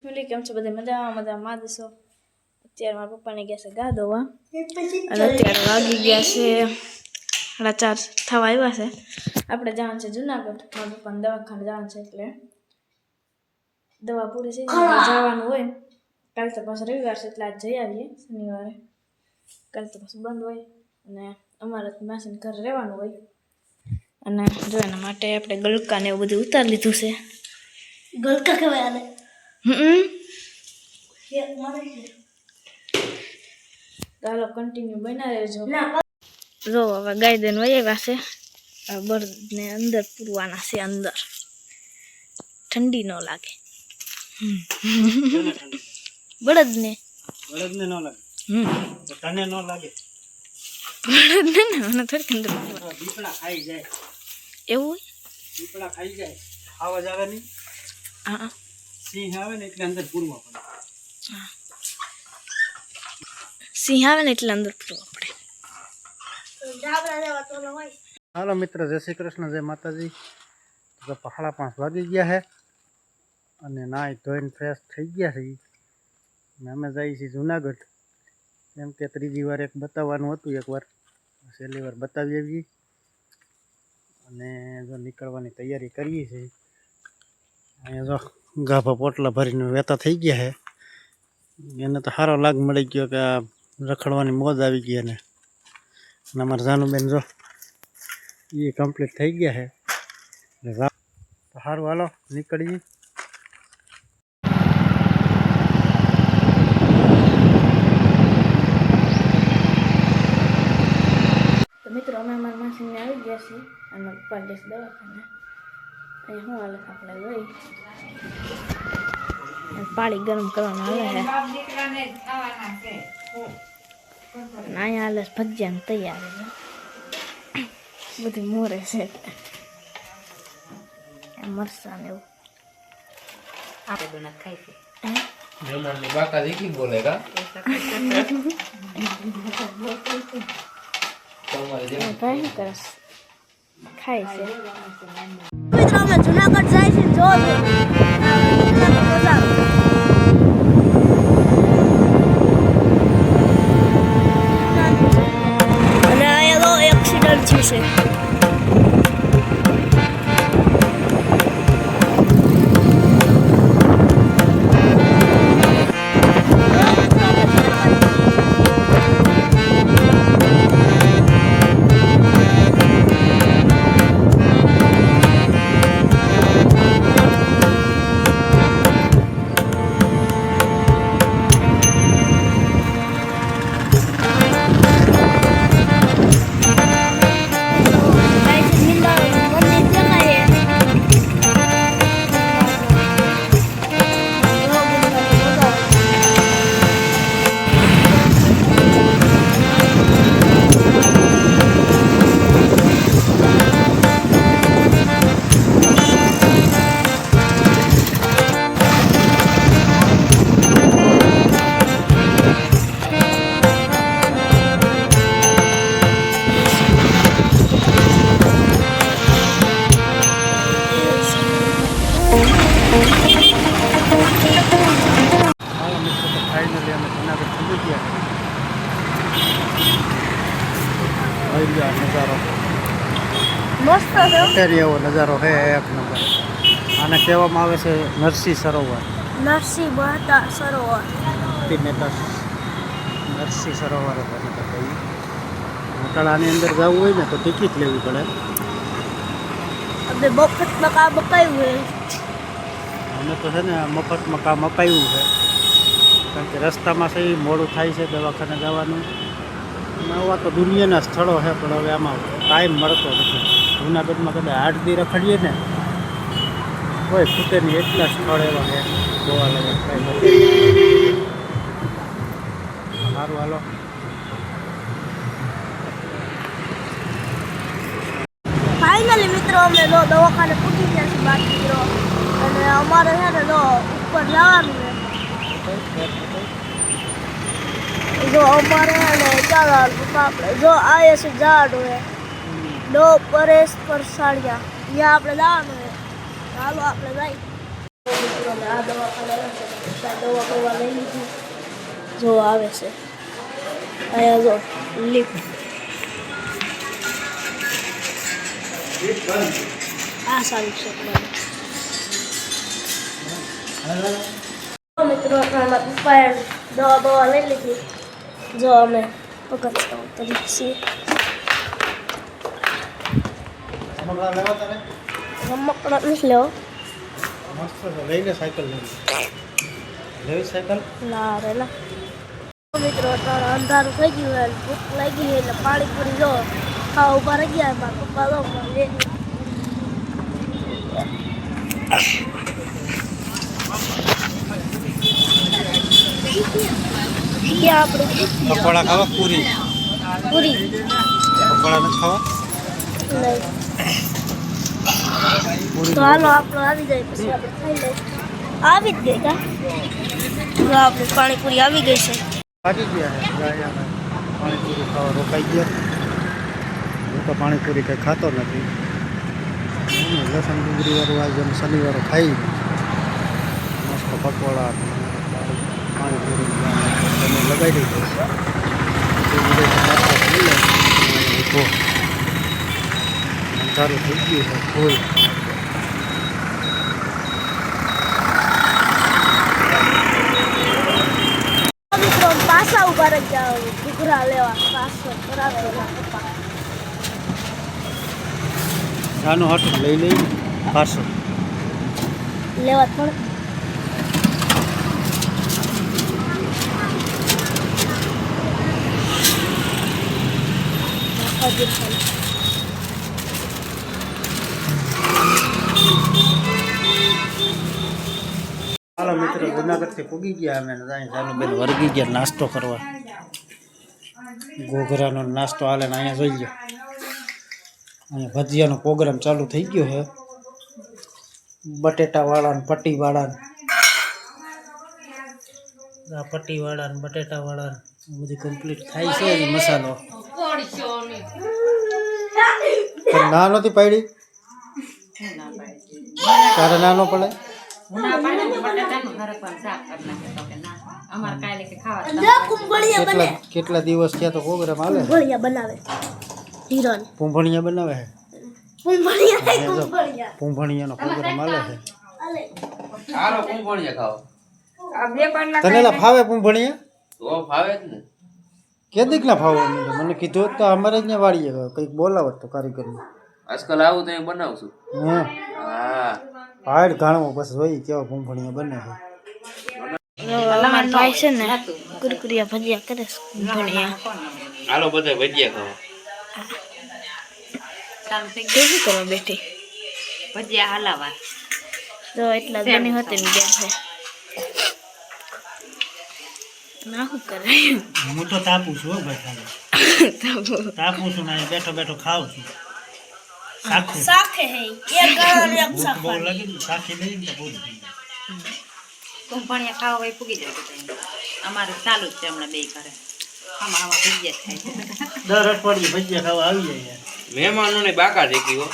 Family કેમ છો? બધા મજામાં દેશો. અત્યારે મારા પપ્પાને ગયા છે ગા દોવા અને અત્યારે વાગી ગયા છે 4:30 થવા આવ્યા છે. આપણે જવાનું છે જુનાગઢ. મારા પપ્પાને દવાખાને જવાનું છે એટલે દવા પૂરી થઈ જાય જવાનું હોય. કાલ તો પાછો રવિવાર છે એટલે આજ જઈ આવીએ શનિવારે. કાલ તો પાછું બંધ હોય અને અમારે માસીને ઘરે રહેવાનું હોય. અને જો એના માટે આપણે ગલકા ને એવું બધું ઉતારી લીધું છે. ગલકા કહેવાય આને. ચાલો કન્ટિન્યુ બના રહેજો. જો હવે ગાય દેન વયા છે. બળદને અંદર પૂરવાના છે. અંદર ઠંડી ન લાગે. બળદને ન લાગે. તને ન લાગે. બળદને મને થોડી અંદર દીપડા ખાઈ જાય. એવું દીપડા ખાઈ જાય. આવાજ આવે નહીં. હા સિંહ આવે ને એટલે અંદર પૂરવા પડે. સિંહ આવે ને એટલે અંદર પૂરવા પડે. હાલો મિત્ર, જય શ્રી કૃષ્ણ, જય માતાજી. તો 5:30 વાગી ગયા છે અને નાહી ધોઈને ફ્રેશ થઈ ગયા છે. અને અમે જઈએ છીએ જુનાગઢ. કેમ કે ત્રીજી વાર એક બતાવવાનું હતું. એકવાર છેલ્લી વાર બતાવી આવીએ અને જો નીકળવાની તૈયારી કરીએ છીએ. અહીંયા જો ગાભા પોટલા ભરીને વહેતા થઈ ગયા છે. એને તો સારો લાગ મળી ગયો કે આ રખડવાની મોજ આવી ગઈ. અને અમારા જાનુબેન જો એ કમ્પ્લીટ થઈ ગયા છે. તો સારું, હાલો નીકળીએ. તો મિત્રો અમે અમારા માસીને આવી ગયા છીએ અને પપ્પા ગયા છે દવાખાને. અહીંયા શું હાલત આપણે લઈ પાણી ગરમ કરવાનું હાલે છે. અહીંયા હાલે ભજીયાને તૈયાર બધી મોરે છે. મરસા ને એવું આપણે ખાઈ છે. બાકા દીકરી બોલેગા ખાય છે. મિત્રો અમે જુનાગઢ જાય છે. જો અને અહીંયા એક્સિડન્ટ થયું છે. ફાઇનલી અમે જુનાગઢ પહોંચી ગયા. નજારો મસ્ત છે. અત્યારે એવો નજારો છે એક નંબર. આને કહેવામાં આવે છે નરસિંહ સરોવર. નરસિંહ મહેતા સરોવર. નરસિંહ સરોવર તળાની અંદર જવું હોય ને તો ટિકિટ લેવી પડે. અમે મફતમાં કામ અપાયું હોય. અમે તો છે ને મફતમાં કામ અપાયું છે. કારણ કે રસ્તામાં છે મોડું થાય છે દવાખાને જવાનું. આવા તો દુનિયાના સ્થળો છે પણ હવે આમાં ટાઈમ મળતો નથી. જુનાગઢમાં કદાચ 8 દી રખડીએ ને કોઈ ખૂટે નહીં. એટલા સ્થળ એવા છે જોવા લાગે. સારું, હાલો. ફાઇનલી મિત્રો અમે દવાખાને પૂછી ગયા છીએ બાકી મિત્રો. અને અમારે છે ને ઉપર જવાનું છે. જો અમારે ને ચાલો આપણે જો આ છે ઝાડ હોય નો પરેશ પરસાડિયા. ત્યાં આપણે જવાનું છે. ચાલો આપણે જઈએ. મિત્રોને આ દવાખાને આવ્યા છે દવા કરવા લઈ લીધી જો આવે છે અહીંયા જો લિફ્ટ આ સારું છે મિત્રો અમારા પપ્પાએ દવા લઈ લીધી જો અમે વખત કરીએ છીએ રમકડા નથી લેવો મસ્ત છે લઈને સાયકલ લેવી સાયકલ ના રેલા મિત્રો અત્યારે અંધારું થઈ ગયું હોય ભૂખ લાગી હોય એટલે પાણીપુરી જો ખાવા ઉભા રહી ગયા મારા પપ્પા લો લે આપણે પકોડા ખાવા પૂરી પૂરી પકોડા નથી ખાવા તો હાલો આપણો આવી જાય પછી આપણે ખાઈ લઈએ આવી જ ગઈ કા તો આપણી પાણીપુરી આવી ગઈ છે પાકી ગયા છે પાણીપુરી ખાવા રોકાઈ ગયા હું તો પાણીપુરી કંઈ ખાતો નથી લસણ ડુંગળીવાળું આજે શનિવારે ખાઈ મસ્ત પકોડા પાણીપુરી તમે લગાવી દીધો અંધારું થઈ ગયું છે ફૂલ મિત્રો પાછા ઉભા રહી ગયા ઘૂઘરા લેવા પાછો કરાવે પપ્પા નાનું હાટું લઈ લઈ પાછો લેવા પણ હાલો મિત્રો જુનાગઢથી પૂગી ગયા અમે અહીં બેન વર્ગી ગયા નાસ્તો કરવા ઘોઘરાનો નાસ્તો હાલે ને અહીંયા જોઈ લો અહીંયા ભજીયાનો પ્રોગ્રામ ચાલુ થઈ ગયો છે બટેટાવાળા ને પટ્ટીવાળા આ પટ્ટીવાળા ને બટેટાવાળા બધું કમ્પ્લીટ થાય છે ને મસાલો પણ ના નથી પાડી તારે નાનો પડે કેટલા દિવસ થયા તો પ્રોગ્રામ હાલે કુંભળિયા બનાવે હિરણ પૂંભણિયા બનાવે છે કુંભળિયા પૂંભણિયાનો પ્રોગ્રામ હાલે છે હાલો કુંભણિયા ખાઓ તને લા ફાવે પૂંભણિયા તો ભાવે જ ને કેદીક ના ફાવે મને કીધું હોત તો અમારે જ ને વાળીએ કંઈક બોલાવત તો કારીગરને આજકાલ આવું તો હું બનાવશું હા હા પાડ ઘાણવો બસ હોય કેવા પૂંભણિયા બને છે અમારા ભાઈ છે ને કુરકુરિયા ભજીયા કરે છે ભણિયા હાલો બધા ભજીયા ખાઓ કેવું કરો બેઠી ભજીયા હલાવા તો એટલા બની હોતી ને ગયા છે ના શું કરે હું તો તાપું છું ભાઈ તાપું છું ને બેઠો બેઠો ખાઉં છું સાખે હે એક ગળો ને એક બહુ સાખા લાગી સાખી લઈ ને બહુ કુંભણિયા ખાવા હોય પૂગી જાય અમારે ચાલુ જ છે હમણાં બે કરે આમાં ભજીયા થાય દર અઠવાડિયે ભજીયા ખાવા આવી જાય મહેમાનોને બાકા દેખી હો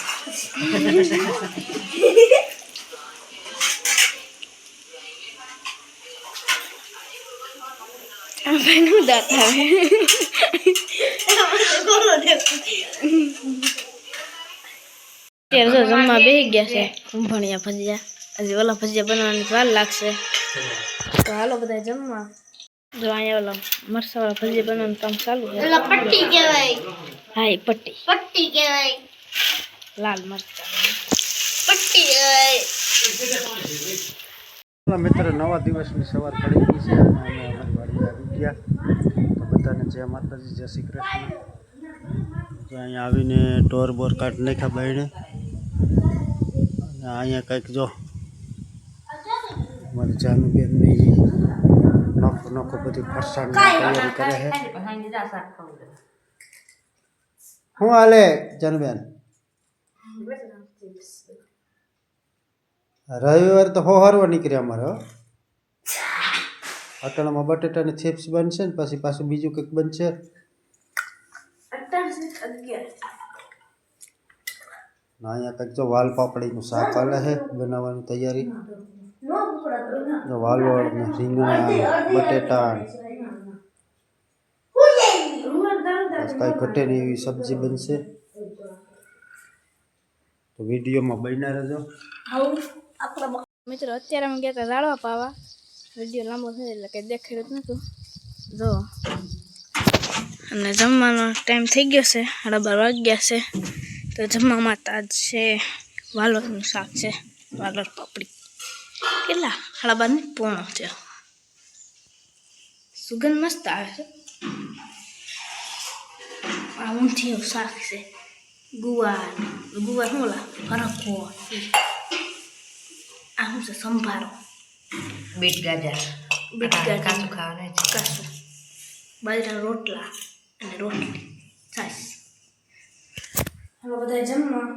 બેનું દાંત આવે અત્યારે તો જમવા બેસી ગયા છે કુંભણિયા ભજીયા હજી ઓલા ભજીયા બનાવવાની વાર લાગશે તો હાલો બધા જમવા જો અહીંયા ઓલા મરચાવાળા ભજીયા બનાવવાનું કામ ચાલુ છે ઓલા પટ્ટી કહેવાય હા એ પટ્ટી પટ્ટી કહેવાય લાલ મરચા પટ્ટી કહેવાય મિત્ર નવા દિવસની સવાર પડી ગઈ છે અને અમે અમારી વાડીએ આવી ગયા તો બધાને જય માતાજી જય શ્રી કૃષ્ણ તો અહીંયા આવીને ટોર બોર કાઢી નાખ્યા બાયણે અને અહીંયા કંઈક જો અમારી જાનુબેનની નોખો નોખો બધી ફરસાણની તૈયારી કરે છે શું હાલે જાનુબેન રવિવાર તો હોહરવા નીકળ્યા અમારે અટાણામાં બટેટાની ચિપ્સ બનશે ને પછી પાછું બીજું કંઈક બનશે અહીંયા કંઈક જો વાલ પાપડીનું શાક હાલે છે બનાવવાની તૈયારી વાલોળ ને રીંગણા બટેટા કાંઈ ઘટે નહીં એવી સબ્જી બનશે. તો વિડીયોમાં બન્યા રહેજો. મિત્રો અત્યારે અમે ગયા હતા રાડવા પાવા. વિડીયો લાંબો થયો એટલે કંઈ દેખાડ્યું જ નહોતું. જો અને જમવાનો ટાઈમ થઈ ગયો છે, 12 વાગ્યા છે. તો જમવામાં તાજ છે વાલોરનું શાક છે, વાલોર પાપડી. કેટલા 12 પોણો છે. સુગંધ મસ્ત આવે છે. આ ઊંધિયું શાક છે, ગુવાર શું ઓલા હરખો. આ શું છે? સંભારો, બીટ ગાજર કાચું ખાવાનું છે. કાસુ, બાજરાના રોટલા અને રોટલી, છાશ. હવે બધા જમવા